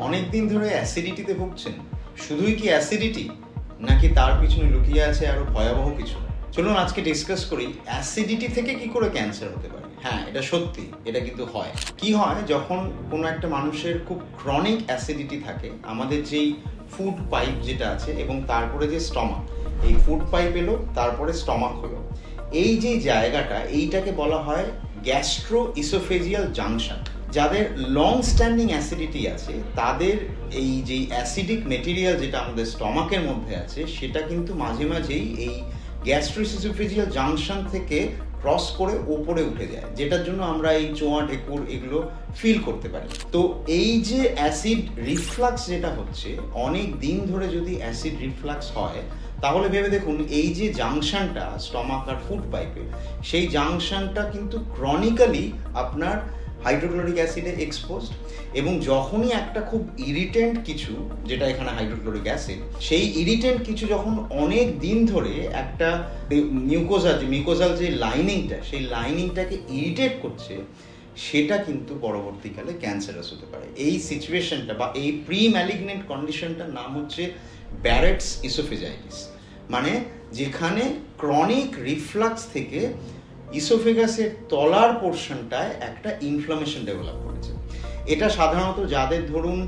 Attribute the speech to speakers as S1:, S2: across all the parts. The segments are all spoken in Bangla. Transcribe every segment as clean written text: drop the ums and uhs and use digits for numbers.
S1: অনেকদিন ধরে অ্যাসিডিটিতে ভুগছেন? শুধুই কি অ্যাসিডিটি, নাকি তার পিছনে লুকিয়ে আছে আরো ভয়াবহ কিছু? চলুন আজকে ডিসকাস করি অ্যাসিডিটি থেকে কি করে ক্যান্সার হতে পারে। হ্যাঁ, এটা সত্যি, এটা কিন্তু হয়। কি হয়, যখন কোনো একটা মানুষের খুব ক্রনিক অ্যাসিডিটি থাকে, আমাদের যেই ফুড পাইপ যেটা আছে এবং তারপরে যে স্টমাক, এই ফুড পাইপ এলো, তারপরে স্টমাক হলো, এই যে জায়গাটা, এইটাকে বলা হয় গ্যাস্ট্রো ইসোফেজিয়াল জাংশন। যাদের লং স্ট্যান্ডিং অ্যাসিডিটি আছে, তাদের এই যে অ্যাসিডিক মেটেরিয়াল যেটা আমাদের স্টমাকের মধ্যে আছে, সেটা কিন্তু মাঝে মাঝেই এই গ্যাস্ট্রোইসোফেজিয়াল জাংশন থেকে ক্রস করে ওপরে উঠে যায়, যেটার জন্য আমরা এই চোঁয়া ঢেকুর এগুলো ফিল করতে পারি। তো এই যে অ্যাসিড রিফ্লাক্স যেটা হচ্ছে, অনেক দিন ধরে যদি অ্যাসিড রিফ্লাক্স হয়, তাহলে ভেবে দেখুন এই যে জাংশনটা স্টমাক আর ফুড পাইপে, সেই জাংশনটা কিন্তু ক্রনিক্যালি আপনার হাইড্রোক্লোরিক অ্যাসিডে এক্সপোজড, এবং যখনই একটা খুব ইরিটেন্ট কিছু, যেটা এখানে হাইড্রোক্লোরিক অ্যাসিড, সেই ইরিটেন্ট কিছু যখন অনেক দিন ধরে একটা মিউকোজাল যে লাইনিংটা, সেই লাইনিংটাকে ইরিটেট করছে, সেটা কিন্তু পরবর্তীকালে ক্যান্সারাস হতে পারে। এই সিচুয়েশনটা বা এই প্রি ম্যালিগনেন্ট কন্ডিশনটার নাম হচ্ছে ব্যারেটস ইসোফেজাইটিস। মানে যেখানে ক্রনিক রিফ্লাক্স থেকে ইসোফেগাসের তলার পোর্শনটায় একটা ইনফ্লামেশন ডেভেলপ করেছে। এটা সাধারণত যাদের ধরুন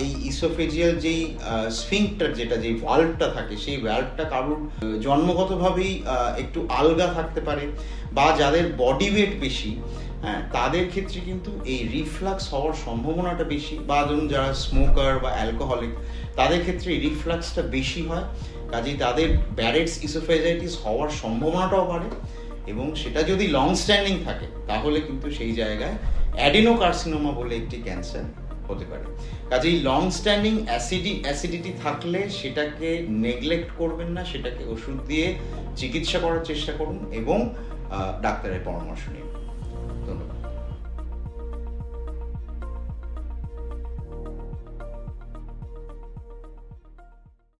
S1: এই ইসোফেজিয়াল যেই স্ফিংক্টার, যেটা যেই ভাল্ভটা থাকে, সেই ভাল্ভটা কারোর জন্মগতভাবেই একটু আলগা থাকতে পারে, বা যাদের বডি ওয়েট বেশি, হ্যাঁ, তাদের ক্ষেত্রে কিন্তু এই রিফ্লাক্স হওয়ার সম্ভাবনাটা বেশি, বা ধরুন যারা স্মোকার বা অ্যালকোহলিক, তাদের ক্ষেত্রে এই রিফ্লাক্সটা বেশি হয়, কাজেই তাদের ব্যারেটস ইসোফেজাইটিস হওয়ার সম্ভাবনাটাও বাড়ে। এবং সেটা যদি লং স্ট্যান্ডিং থাকে, তাহলে কিন্তু সেই জায়গায় অ্যাডিনোকার্সিনোমা বলে একটি ক্যান্সার হতে পারে। কাজেই লং স্ট্যান্ডিং অ্যাসিডিটি থাকলে সেটাকে নেগলেক্ট করবেন না, সেটাকে ওষুধ দিয়ে চিকিৎসা করার চেষ্টা করুন এবং ডাক্তারের পরামর্শ নিন।